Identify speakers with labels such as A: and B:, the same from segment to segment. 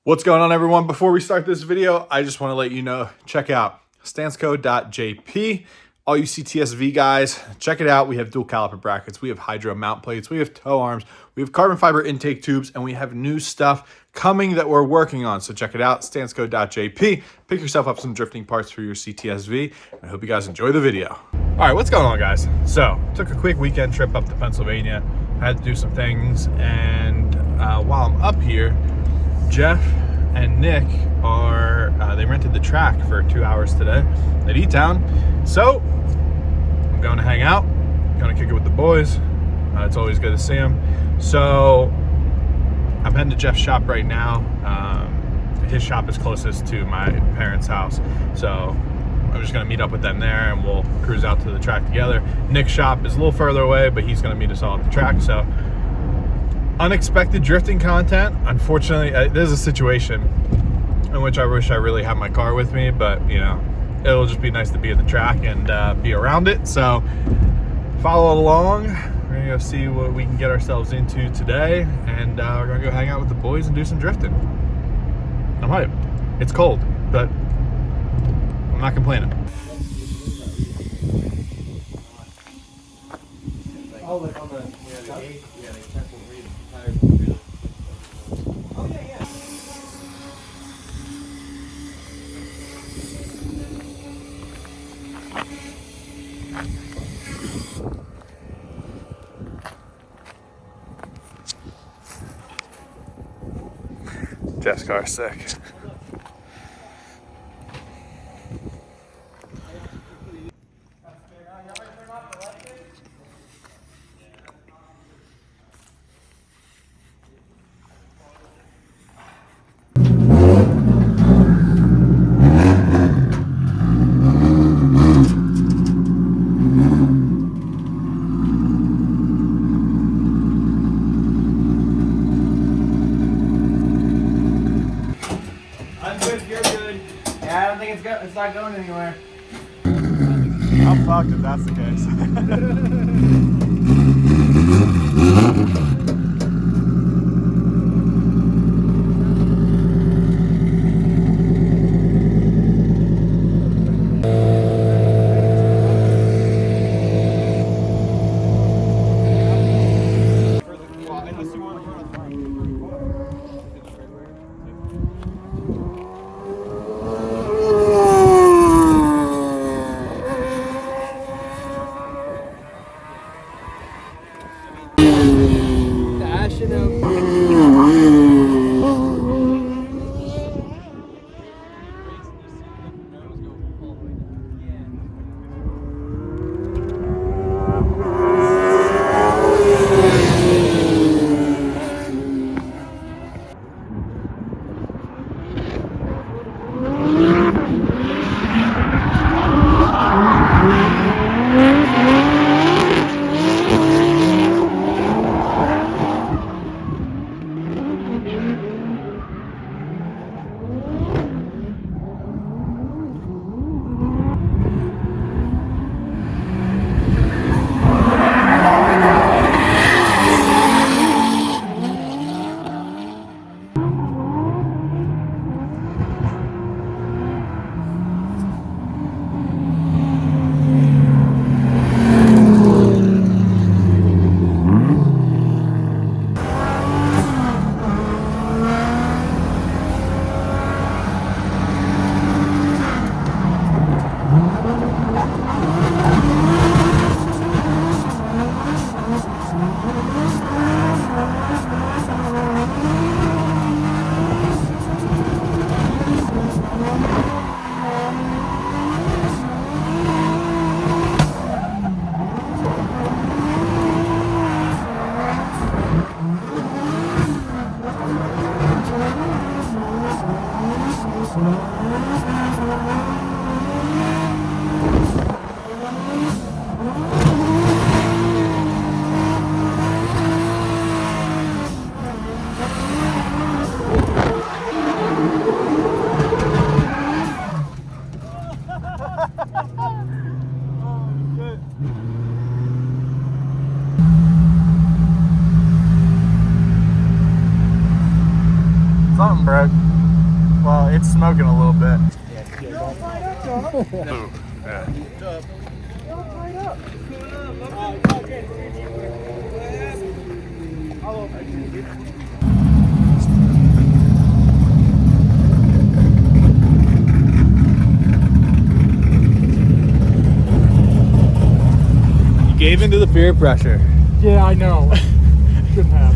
A: What's going on, everyone? Before we start this video, I just want to let you know, check out stansco.jp. All you cts-v guys, check it out. We have dual caliper brackets, we have hydro mount plates, we have tow arms, we have carbon fiber intake tubes, and we have new stuff coming that we're working on. So check it out, stansco.jp. Pick yourself up some drifting parts for your cts-v. I hope you guys enjoy the video. All right, what's going on, guys? So took a quick weekend trip up to Pennsylvania. I had to do some things, and while I'm up here, Jeff and Nick are, they rented the track for 2 hours today at E-Town. So I'm going to hang out, going to kick it with the boys. It's always good to see them. So I'm heading to Jeff's shop right now. His shop is closest to my parents' house. So I'm just going to meet up with them there and we'll cruise out to the track together. Nick's shop is a little further away, but he's going to meet us all at the track. So unexpected drifting content. Unfortunately, there's a situation in which I wish I really had my car with me, but you know, it'll just be nice to be at the track and be around it. So follow along. We're gonna go see what we can get ourselves into today, and we're gonna go hang out with the boys and do some drifting. I'm hyped. It's cold, but I'm not complaining.
B: Oh, like on the gate? Yeah, they check what read the tires. Oh, yeah, yeah.
A: Jeff's car's sick.
B: Yeah, I don't think it's not going anywhere.
A: I'm fucked if that's the case. Well, it's smoking a little bit.
B: You're all fired up, dog.
A: Yeah.
B: You're all fired up.
A: You gave into the peer pressure.
B: Yeah, I know. Shouldn't have.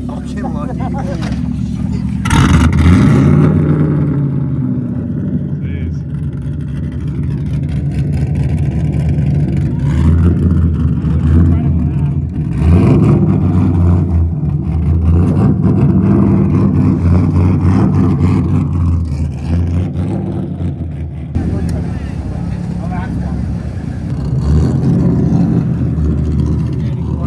A: Fucking lucky.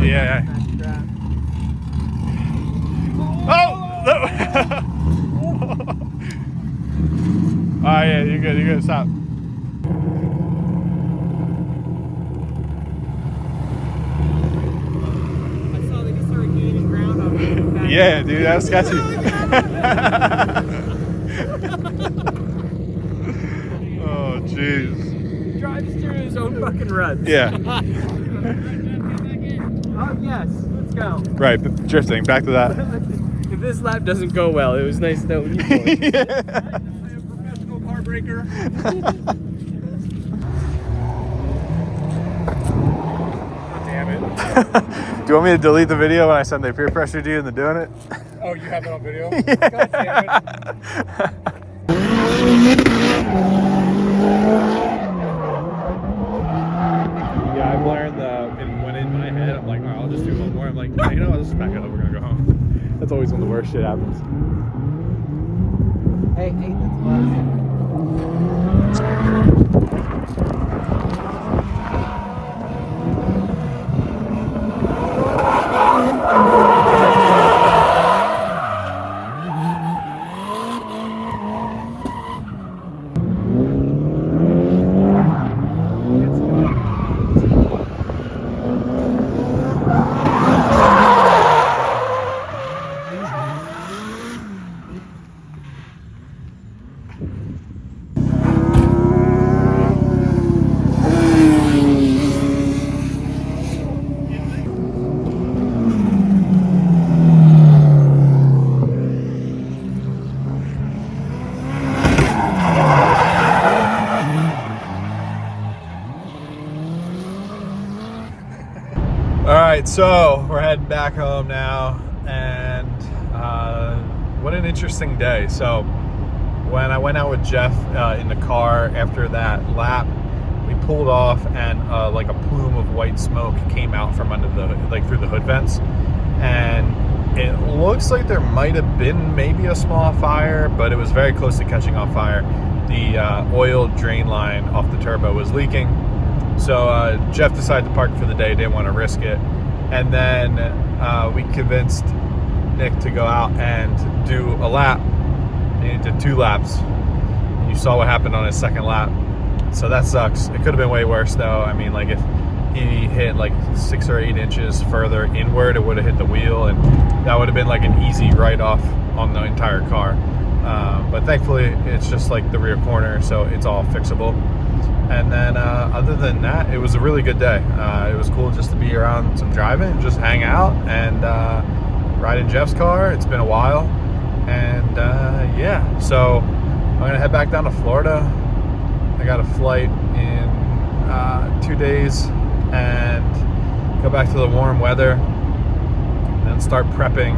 A: Yeah. Oh! Oh yeah, you're good. You're good. Stop.
B: I saw that he started gaining ground on me.
A: Yeah, dude, that was sketchy. Oh, jeez.
B: He drives through his own fucking ruts.
A: Yeah.
B: Oh, yes. Let's go.
A: Right, but drifting. Back to that.
B: If this lap doesn't go well, it was nice knowing you boys.
A: Yeah.
B: I am a professional car breaker.
A: Damn it. Do you want me to delete the video when I send the peer pressured you into doing it?
B: Oh, you have it on video?
A: Yeah.
B: God damn it.
A: Yeah, I've learned when in my head, I'm like, all right, I'll just do one more. I'm like, no, you know what, let's just back it up. We're going to go home. That's always when the worst shit happens.
B: Hey, that's what
A: Alright, so we're heading back home now, and what an interesting day. So when I went out with Jeff in the car after that lap, we pulled off, and like a plume of white smoke came out from under the, like through the hood vents, and it looks like there might have been maybe a small fire, but it was very close to catching on fire. The oil drain line off the turbo was leaking. So Jeff decided to park for the day, didn't want to risk it. And then we convinced Nick to go out and do a lap. And he did 2 laps. You saw what happened on his second lap. So that sucks. It could have been way worse though. I mean, like if he hit like 6 or 8 inches further inward, it would have hit the wheel, and that would have been like an easy write-off on the entire car. But thankfully it's just like the rear corner, so it's all fixable. And then other than that, it was a really good day. It was cool just to be around some driving, just hang out and ride in Jeff's car. It's been a while. And yeah, so I'm gonna head back down to Florida. I got a flight in 2 days and go back to the warm weather and then start prepping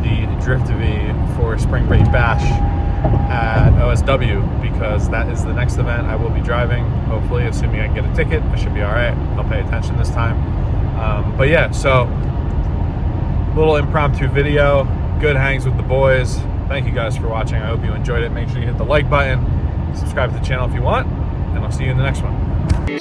A: the Drift V for Spring Break Bash at OSW, because that is the next event I will be driving. Hopefully, assuming I can get a ticket, I should be all right. I'll pay attention this time. But yeah, so little impromptu video, good hangs with the boys. Thank you guys for watching. I hope you enjoyed it. Make sure you hit the like button, subscribe to the channel if you want, and I'll see you in the next one.